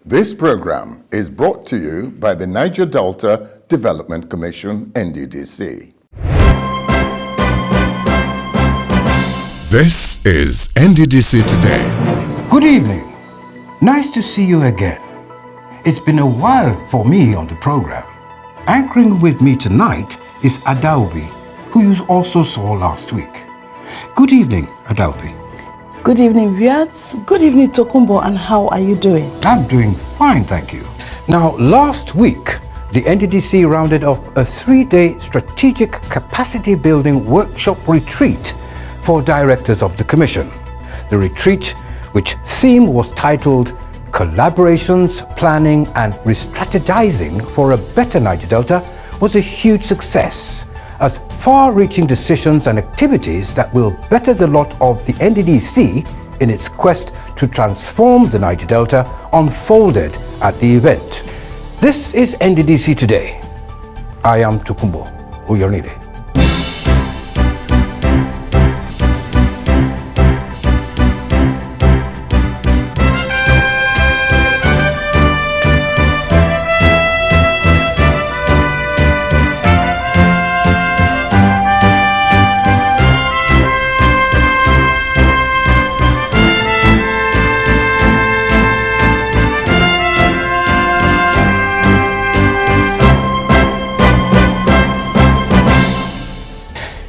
This program is brought to you by the Niger Delta Development Commission, NDDC. This is NDDC Today. Good evening. Nice to see you again. It's been a while for me on the program. Anchoring with me tonight is Adaobi, who you also saw last week. Good evening, Adaobi. Good evening, viewers. Good evening, Tokumbo, and how are you doing? I'm doing fine, thank you. Now, last week, the NDDC rounded off a 3-day strategic capacity building workshop retreat for directors of the Commission. The retreat, which theme was titled Collaborations, Planning and Re-strategizing for a Better Niger Delta, was a huge success, as far-reaching decisions and activities that will better the lot of the NDDC in its quest to transform the Niger Delta unfolded at the event. This is NDDC Today. I am Tokumbo Uyonide.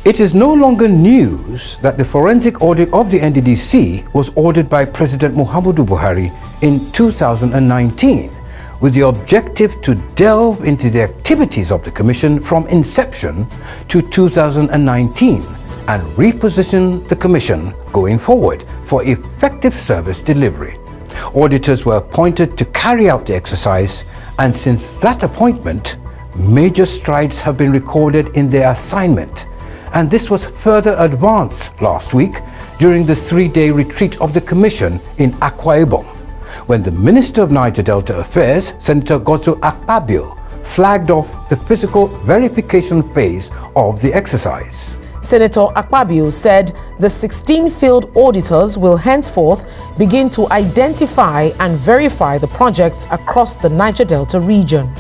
It is no longer news that the forensic audit of the NDDC was ordered by President Muhammadu Buhari in 2019 with the objective to delve into the activities of the Commission from inception to 2019 and reposition the Commission going forward for effective service delivery. Auditors were appointed to carry out the exercise, and since that appointment, major strides have been recorded in their assignment. And this was further advanced last week during the 3-day retreat of the Commission in Akwa Ibom, when the Minister of Niger Delta Affairs, Senator Godswill Akpabio, flagged off the physical verification phase of the exercise. Senator Akpabio said the 16 field auditors will henceforth begin to identify and verify the projects across the Niger Delta region.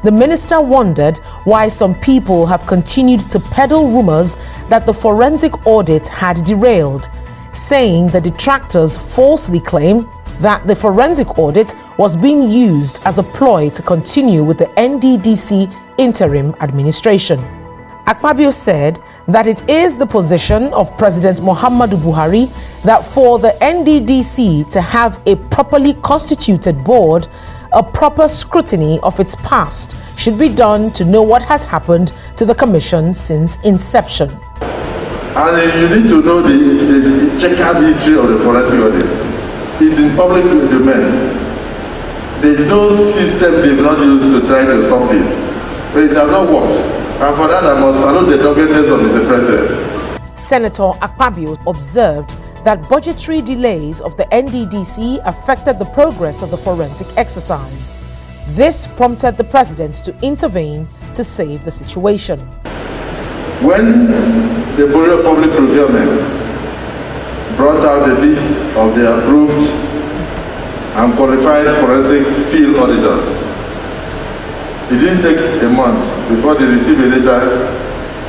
The minister wondered why some people have continued to peddle rumors that the forensic audit had derailed, saying the detractors falsely claim that the forensic audit was being used as a ploy to continue with the NDDC interim administration. Akpabio said that it is the position of President Muhammadu Buhari that for the NDDC to have a properly constituted board, a proper scrutiny of its past should be done to know what has happened to the Commission since inception. And you need to know the checkered history of the forensic audit. It's in public domain. There is no system they've not used to try to stop this. But it has not worked. And for that, I must salute the doggedness of Mr. President. Senator Akpabio observed that budgetary delays of the NDDC affected the progress of the forensic exercise. This prompted the president to intervene to save the situation. When the Bureau of Public Procurement brought out the list of the approved and qualified forensic field auditors, it didn't take a month before they received a letter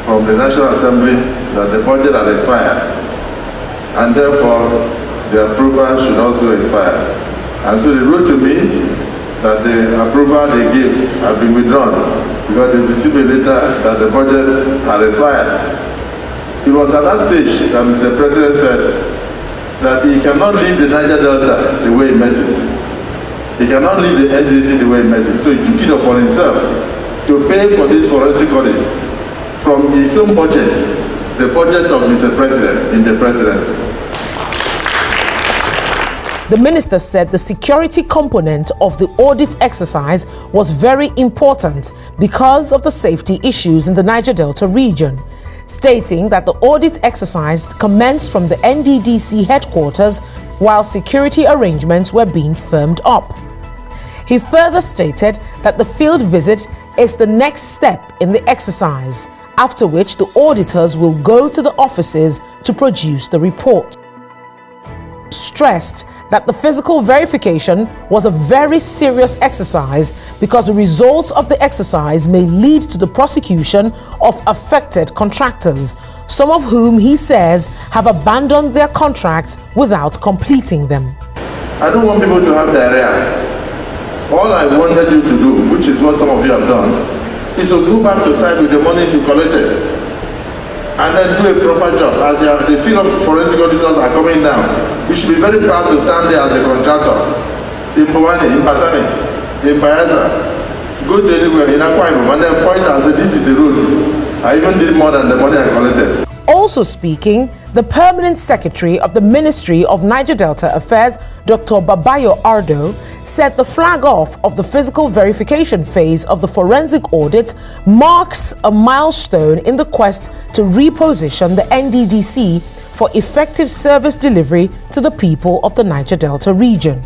from the National Assembly that the budget had expired, and therefore the approval should also expire. And so they wrote to me that the approval they gave had been withdrawn because they received a letter that the budget had expired. It was at that stage that Mr. President said that he cannot leave the Niger Delta the way he met it. He cannot leave the NDDC the way he met it. So he took it upon himself to pay for this forensic audit from his own budget, the budget of Mr. President in the presidency. The minister said the security component of the audit exercise was very important because of the safety issues in the Niger Delta region, stating that the audit exercise commenced from the NDDC headquarters while security arrangements were being firmed up. He further stated that the field visit is the next step in the exercise, after which the auditors will go to the offices to produce the report. Stressed that the physical verification was a very serious exercise because the results of the exercise may lead to the prosecution of affected contractors, some of whom he says have abandoned their contracts without completing them. I don't want people to have diarrhea. All I wanted you to do, which is what some of you have done, is to go back to site with the monies you collected and then do a proper job. As the field of forensic auditors are coming down, you should be very proud to stand there as a contractor in Powani, in Patani, in Bayelsa. Go to anywhere in Akwa Ibom and then point and say, this is the rule. I even did more than the money I collected. Also speaking, the Permanent Secretary of the Ministry of Niger Delta Affairs, Dr. Babayo Ardo, said the flag off of the physical verification phase of the forensic audit marks a milestone in the quest to reposition the NDDC for effective service delivery to the people of the Niger Delta region.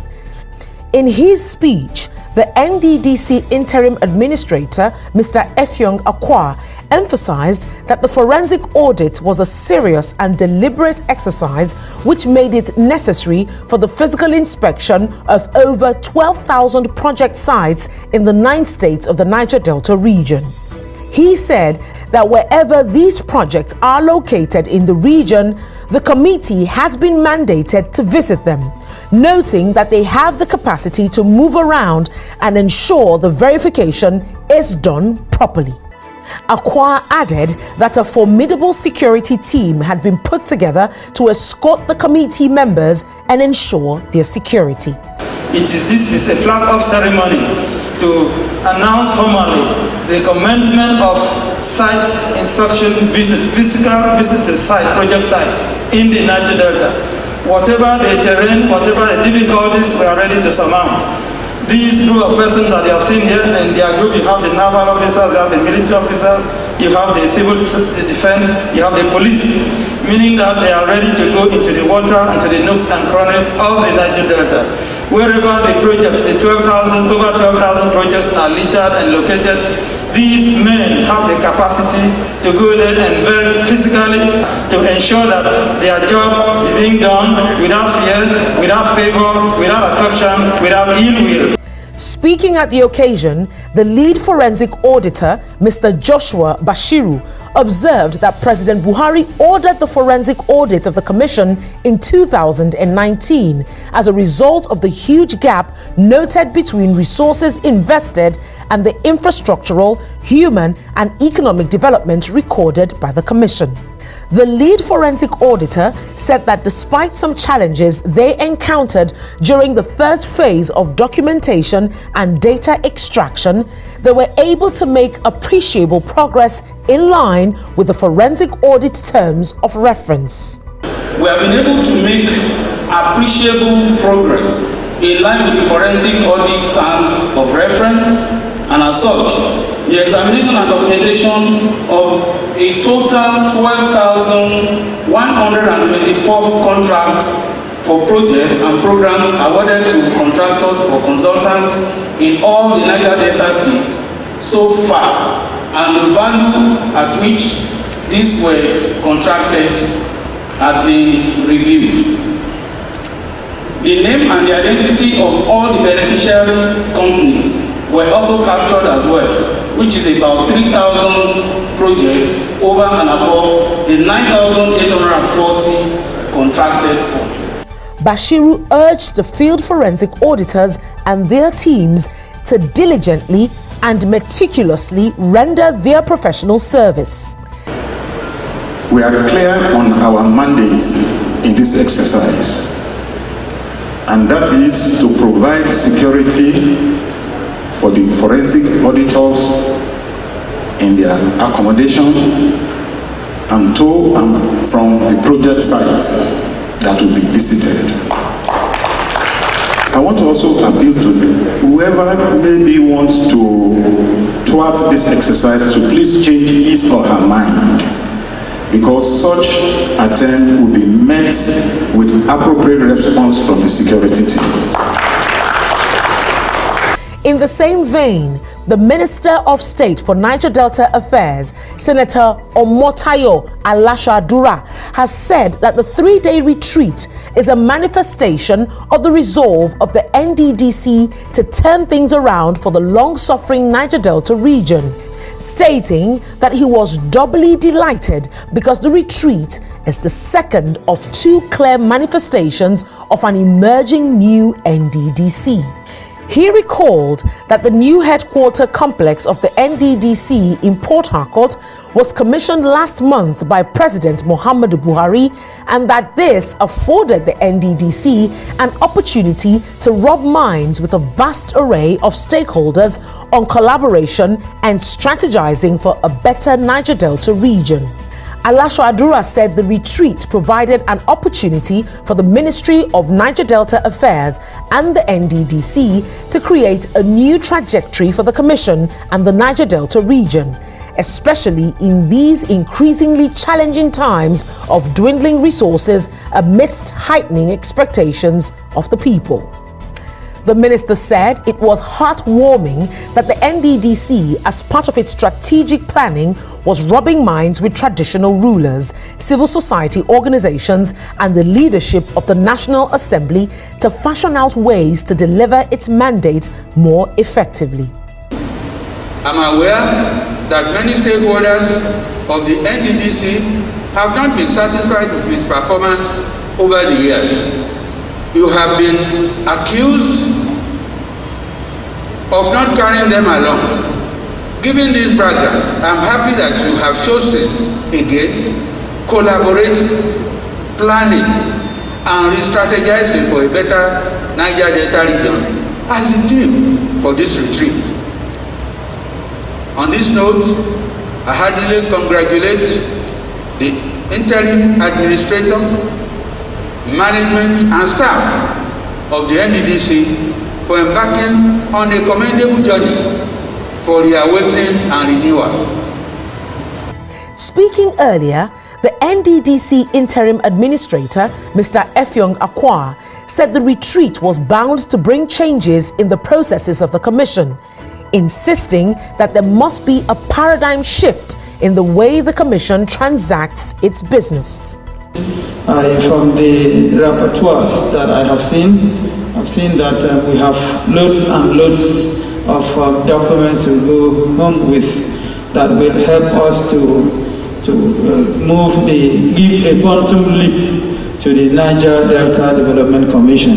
In his speech, the NDDC Interim Administrator, Mr. Effiong Akwa, emphasized that the forensic audit was a serious and deliberate exercise which made it necessary for the physical inspection of over 12,000 project sites in the 9 states of the Niger Delta region. He said that wherever these projects are located in the region, the committee has been mandated to visit them, noting that they have the capacity to move around and ensure the verification is done properly. Akwa added that a formidable security team had been put together to escort the committee members and ensure their security. This is a flag-off ceremony to announce formally the commencement of site inspection physical visit to site, project sites in the Niger Delta. Whatever the terrain, whatever the difficulties, we are ready to surmount. These group of persons that you have seen here, in their group you have the naval officers, you have the military officers, you have the civil defense, you have the police, meaning that they are ready to go into the water, into the nooks and crannies of the Niger Delta. Wherever the projects, the over 12,000 projects are littered and located, these men have the capacity to go there and very physically to ensure that their job is being done without fear, without favor, without affection, without ill will. Speaking at the occasion, the lead forensic auditor, Mr. Joshua Bashiru, observed that President Buhari ordered the forensic audit of the commission in 2019 as a result of the huge gap noted between resources invested and the infrastructural, human, and economic development recorded by the commission. The lead forensic auditor said that despite some challenges they encountered during the first phase of documentation and data extraction, they were able to make appreciable progress in line with the forensic audit terms of reference. We have been able to make appreciable progress in line with the forensic audit terms of reference, and as such, the examination and documentation of a total 12,124 contracts for projects and programs awarded to contractors or consultants in all the Niger Delta states so far, and the value at which these were contracted had been reviewed. The name and the identity of all the beneficiary companies were also captured as well, which is about 3,000 projects over and above the 9,840 contracted for. Bashiru urged the field forensic auditors and their teams to diligently and meticulously render their professional service. We are clear on our mandate in this exercise, and that is to provide security for the forensic auditors in their accommodation and to and from the project sites that will be visited. I want to also appeal to whoever maybe wants to thwart this exercise to please change his or her mind, because such attempt will be met with appropriate response from the security team. In the same vein, The Minister of State for Niger Delta Affairs, Senator Omotayo Alasha-Adura, has said that the 3-day retreat is a manifestation of the resolve of the NDDC to turn things around for the long-suffering Niger Delta region, stating that he was doubly delighted because the retreat is the second of 2 clear manifestations of an emerging new NDDC. He recalled that the new headquarter complex of the NDDC in Port Harcourt was commissioned last month by President Muhammadu Buhari, and that this afforded the NDDC an opportunity to rub minds with a vast array of stakeholders on collaboration and strategizing for a better Niger Delta region. Alasha-Adura said the retreat provided an opportunity for the Ministry of Niger Delta Affairs and the NDDC to create a new trajectory for the Commission and the Niger Delta region, especially in these increasingly challenging times of dwindling resources amidst heightening expectations of the people. The minister said it was heartwarming that the NDDC, as part of its strategic planning, was rubbing minds with traditional rulers, civil society organizations, and the leadership of the National Assembly to fashion out ways to deliver its mandate more effectively. I'm aware that many stakeholders of the NDDC have not been satisfied with its performance over the years. You have been accused of not carrying them along. Given this background, I'm happy that you have chosen again collaborate, planning, and re-strategizing for a better Niger Delta region as the theme for this retreat. On this note, I heartily congratulate the interim administrator, management and staff of the NDDC for embarking on a commendable journey for reawakening and renewal. Speaking earlier, the NDDC interim administrator, Mr. Effiong Akwa, said the retreat was bound to bring changes in the processes of the Commission, insisting that there must be a paradigm shift in the way the Commission transacts its business. From the rapporteurs that I have seen, I've seen that we have loads and loads of documents to go home with that will help us to give a quantum leap to the Niger Delta Development Commission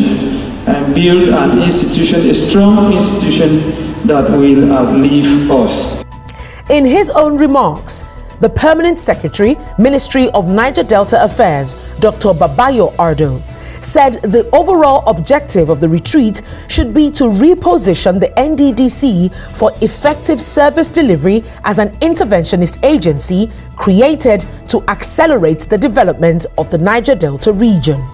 and build an institution, a strong institution that will outlive us. In his own remarks, the Permanent Secretary, Ministry of Niger Delta Affairs, Dr. Babayo Ardo, said the overall objective of the retreat should be to reposition the NDDC for effective service delivery as an interventionist agency created to accelerate the development of the Niger Delta region.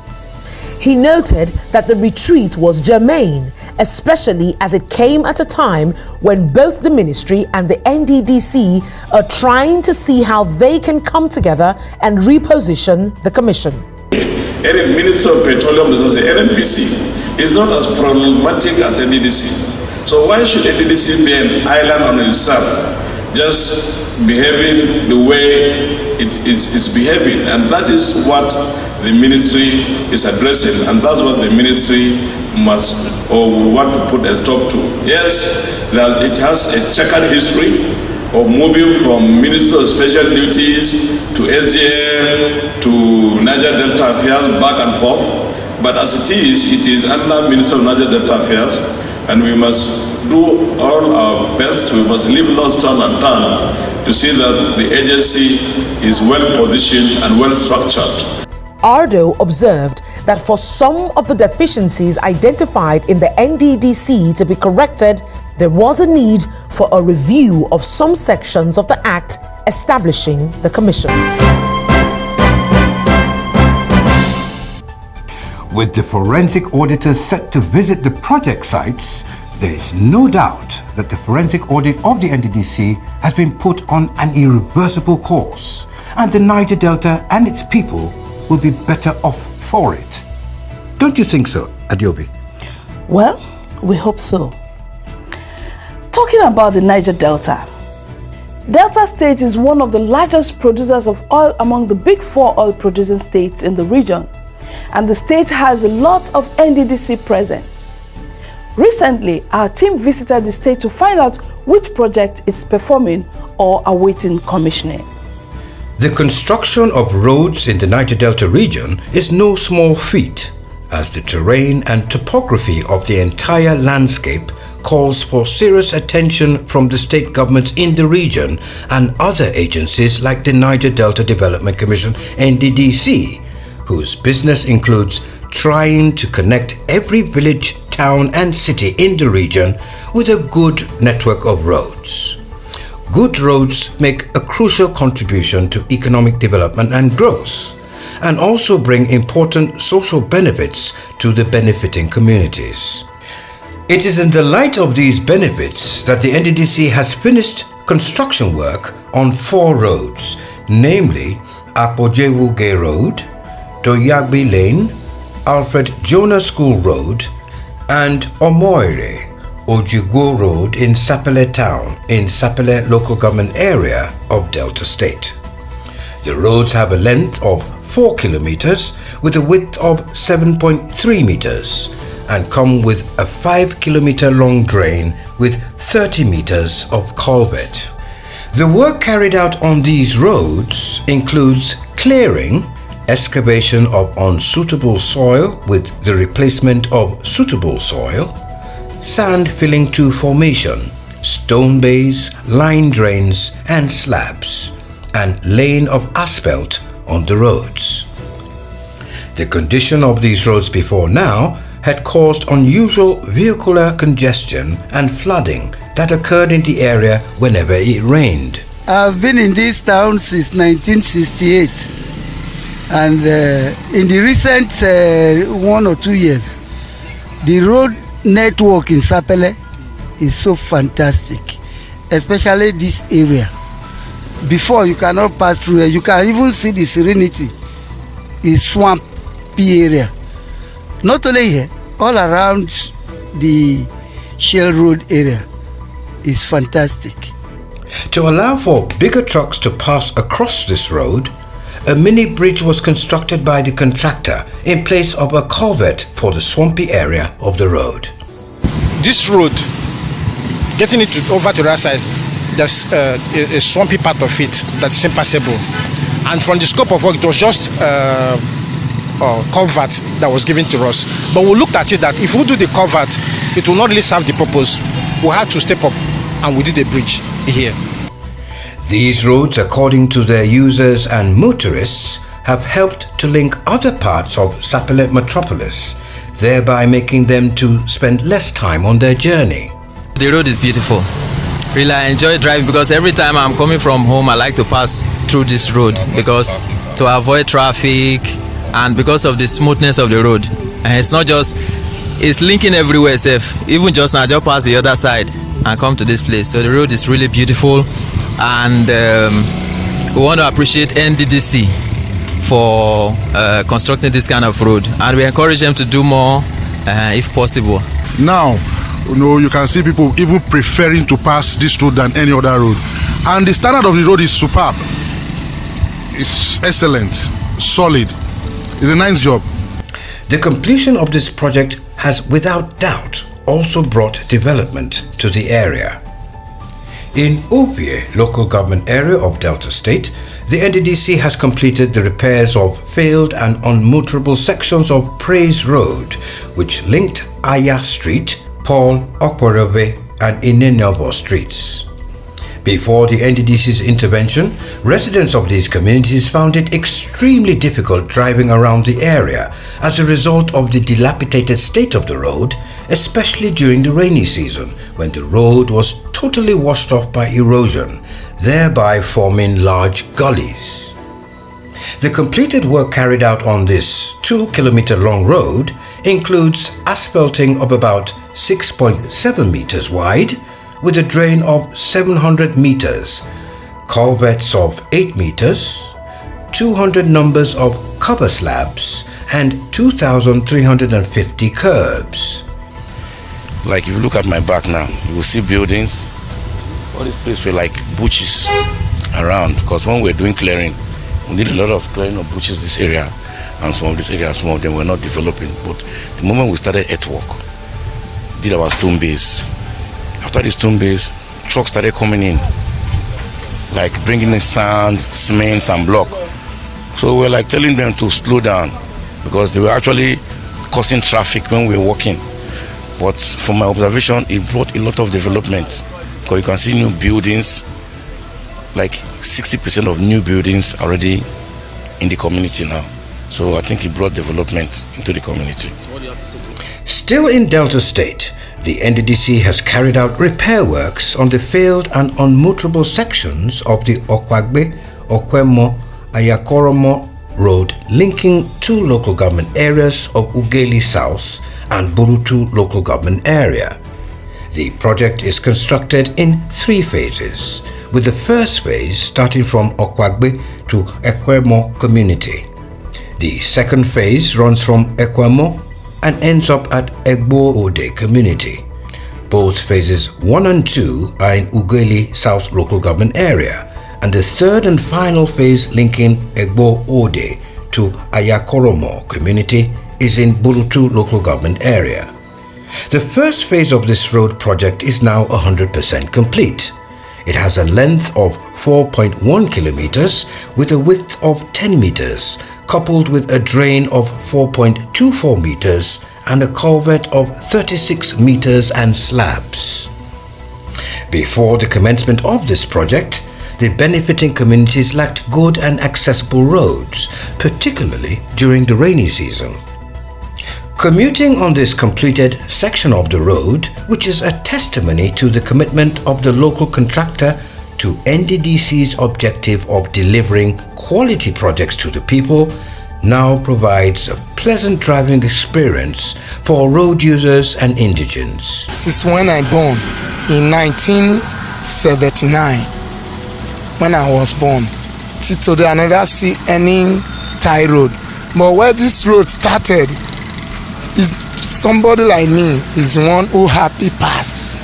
He noted that the retreat was germane, especially as it came at a time when both the ministry and the NDDC are trying to see how they can come together and reposition the Commission. Any Minister of Petroleum Resources, NNPC, is not as problematic as NDDC. So why should NDDC be an island on itself, just behaving the way it is behaving? And that is what the ministry is addressing, and that's what the ministry must or will want to put a stop to. Yes, that it has a checkered history of moving from Ministry of Special Duties to SGF to Niger Delta Affairs back and forth. But as it is under Ministry of Niger Delta Affairs, and we must do all our best, we must leave no stone unturned to see that the agency is well positioned and well structured. Ardo observed that for some of the deficiencies identified in the NDDC to be corrected, there was a need for a review of some sections of the Act establishing the Commission. With the forensic auditors set to visit the project sites, there is no doubt that the forensic audit of the NDDC has been put on an irreversible course, and the Niger Delta and its people will be better off for it. Don't you think so, Adiobi? Well, we hope so. Talking about the Niger Delta. Delta State is one of the largest producers of oil among the big 4 oil producing states in the region, and the state has a lot of NDDC presence. Recently, our team visited the state to find out which project is performing or awaiting commissioning. The construction of roads in the Niger Delta region is no small feat, as the terrain and topography of the entire landscape calls for serious attention from the state governments in the region and other agencies like the Niger Delta Development Commission (NDDC), whose business includes trying to connect every village, town and city in the region with a good network of roads. Good roads make a crucial contribution to economic development and growth, and also bring important social benefits to the benefiting communities. It is in the light of these benefits that the NDDC has finished construction work on 4 roads, namely Akpojewuge Road, Doyagbe Lane, Alfred Jonah School Road, and Omoire Ojigwo Road in Sapele Town in Sapele Local Government Area of Delta State. The roads have a length of 4 kilometers with a width of 7.3 meters and come with a 5-kilometer long drain with 30 meters of culvert. The work carried out on these roads includes clearing, excavation of unsuitable soil with the replacement of suitable soil, sand filling to formation, stone bays, line drains and slabs, and laying of asphalt on the roads. The condition of these roads before now had caused unusual vehicular congestion and flooding that occurred in the area whenever it rained. I've been in this town since 1968, and in the recent 1 or 2 years, the road network in Sapele is so fantastic, especially this area. Before, you cannot pass through here. You can even see the Serenity is swampy area. Not only here, all around the Shell Road area is fantastic. To allow for bigger trucks to pass across this road, a mini bridge was constructed by the contractor in place of a culvert for the swampy area of the road. This road, getting it over to the other side, there's a swampy part of it that's impassable. And from the scope of work, it was just culvert that was given to us. But we looked at it that if we do the culvert, it will not really serve the purpose. We had to step up and we did a bridge here. These roads, according to their users and motorists, have helped to link other parts of Sapele metropolis, thereby making them to spend less time on their journey. The road is beautiful. Really, I enjoy driving because every time I'm coming from home, I like to pass through this road because to avoid traffic and because of the smoothness of the road. And it's not just, it's linking everywhere safe. Even just now, just pass the other side and come to this place. So the road is really beautiful, and we want to appreciate NDDC for constructing this kind of road, and we encourage them to do more if possible. Now, you can see people even preferring to pass this road than any other road, and the standard of the road is superb. It's excellent, solid. It's a nice job. The completion of this project has without doubt also brought development to the area. In Opie local government area of Delta State, the NDDC has completed the repairs of failed and unmotorable sections of Praise Road, which linked Aya Street, Paul Okporove and Inenobo streets. Before the NDDC's intervention, residents of these communities found it extremely difficult driving around the area as a result of the dilapidated state of the road, especially during the rainy season when the road was totally washed off by erosion, thereby forming large gullies. The completed work carried out on this 2-kilometer long road includes asphalting of about 6.7 meters wide, with a drain of 700 meters, culverts of 8 meters, 200 numbers of cover slabs, and 2,350 curbs. Like if you look at my back now, you will see buildings. All these places were like bushes around, because when we were doing clearing, we did a lot of clearing of bushes this area, and some of these areas, some of them were not developing. But the moment we started earthwork, did our stone base. After the stone base, trucks started coming in, like bringing in sand, cement, and block. So we're like telling them to slow down, because they were actually causing traffic when we were walking. But from my observation, it brought a lot of development, because you can see new buildings, like 60% of new buildings already in the community now. So I think it brought development into the community. Still in Delta State, the NDDC has carried out repair works on the failed and unmotorable sections of the Okwagbe, Okwemo, Ayakoromo Road linking two local government areas of Ugeli South and Burutu local government area. The project is constructed in 3 phases, with the first phase starting from Okwagbe to Ekwemo community. The second phase runs from Ekwemo and ends up at Egbo Ode community. Both phases 1 and 2 are in Ugeli South local government area, and the third and final phase linking Egbo Ode to Ayakoromo community is in Burutu local government area. The first phase of this road project is now 100% complete. It has a length of 4.1 kilometers with a width of 10 meters, coupled with a drain of 4.24 meters and a culvert of 36 meters and slabs. Before the commencement of this project, the benefiting communities lacked good and accessible roads, particularly during the rainy season. Commuting on this completed section of the road, which is a testimony to the commitment of the local contractor to NDDC's objective of delivering quality projects to the people, now provides a pleasant driving experience for road users and indigents. Since when I born in 1979, when I was born, till today I never see any tie road. But where this road started, is somebody like me is the one who happy pass.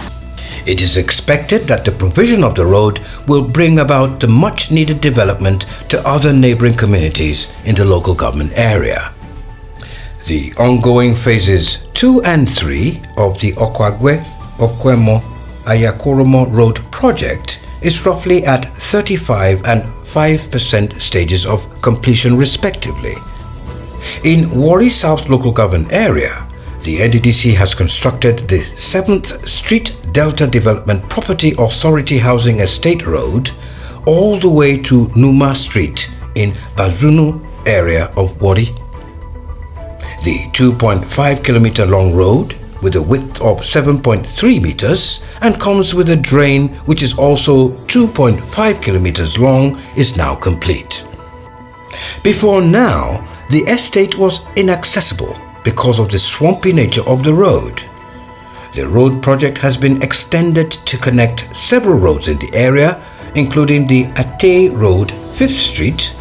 It is expected that the provision of the road will bring about the much needed development to other neighboring communities in the local government area. The ongoing phases 2 and 3 of the Okwagwe, Okwemo, Ayakoromo Road project is roughly at 35% and 5% stages of completion respectively. In Warri South local government area, the NDDC has constructed the 7th Street Delta Development Property Authority Housing Estate Road all the way to Numa Street in Bazunu area of Warri. The 2.5 kilometer long road with a width of 7.3 meters and comes with a drain which is also 2.5 kilometers long is now complete. Before now, the estate was inaccessible because of the swampy nature of the road. The road project has been extended to connect several roads in the area, including the Ate Road 5th Street,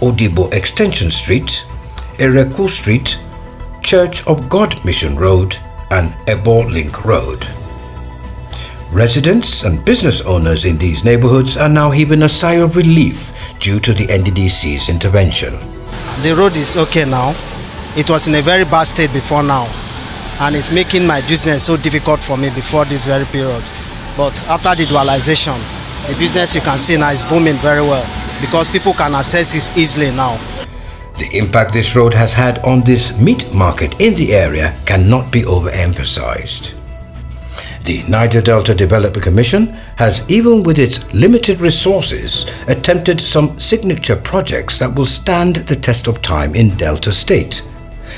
Odibo Extension Street, Ereku Street, Church of God Mission Road, and Ebo Link Road. Residents and business owners in these neighborhoods are now heaving a sigh of relief due to the NDDC's intervention. The road is okay now. It was in a very bad state before now, and it's making my business so difficult for me before this very period. But after the dualization, the business you can see now is booming very well because people can access it easily now. The impact this road has had on this meat market in the area cannot be overemphasized. The Niger Delta Development Commission has, even with its limited resources, attempted some signature projects that will stand the test of time in Delta State.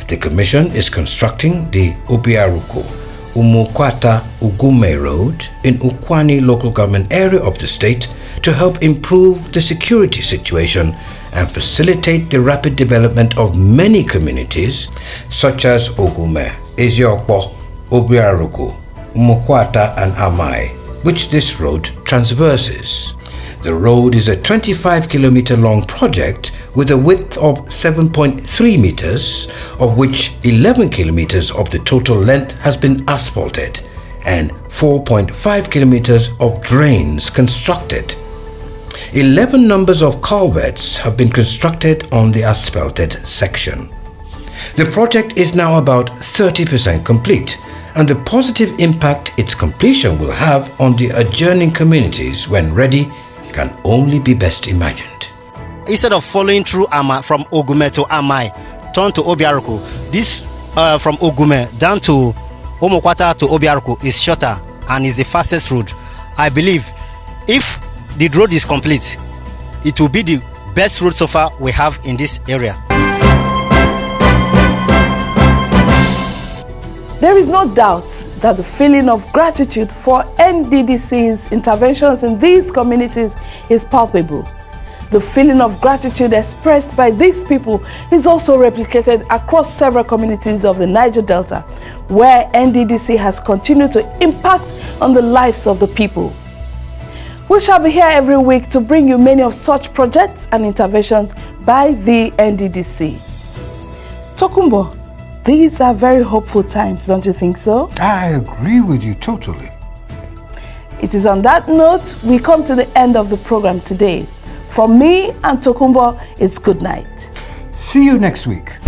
The Commission is constructing the Obiaruku, Umukwata Ugume Road in Ukwani local government area of the state to help improve the security situation and facilitate the rapid development of many communities such as Ogume, Eziokpo, Obiaruku, Umukwata and Amai, which this road transverses. The road is a 25-kilometer long project with a width of 7.3 meters, of which 11 kilometers of the total length has been asphalted, and 4.5 kilometers of drains constructed. 11 numbers of culverts have been constructed on the asphalted section. The project is now about 30% complete, and the positive impact its completion will have on the adjoining communities when ready can only be best imagined. Instead of following through from Ogume to Amai, turn to Obiaruku, this from Ogume down to Omokwata to Obiaruku is shorter and is the fastest route. I believe if the road is complete, it will be the best road so far we have in this area. There is no doubt that the feeling of gratitude for NDDC's interventions in these communities is palpable. The feeling of gratitude expressed by these people is also replicated across several communities of the Niger Delta, where NDDC has continued to impact on the lives of the people. We shall be here every week to bring you many of such projects and interventions by the NDDC. Tokumbo, these are very hopeful times, don't you think so? I agree with you totally. It is on that note we come to the end of the program today. From me and Tokumbo, it's good night. See you next week.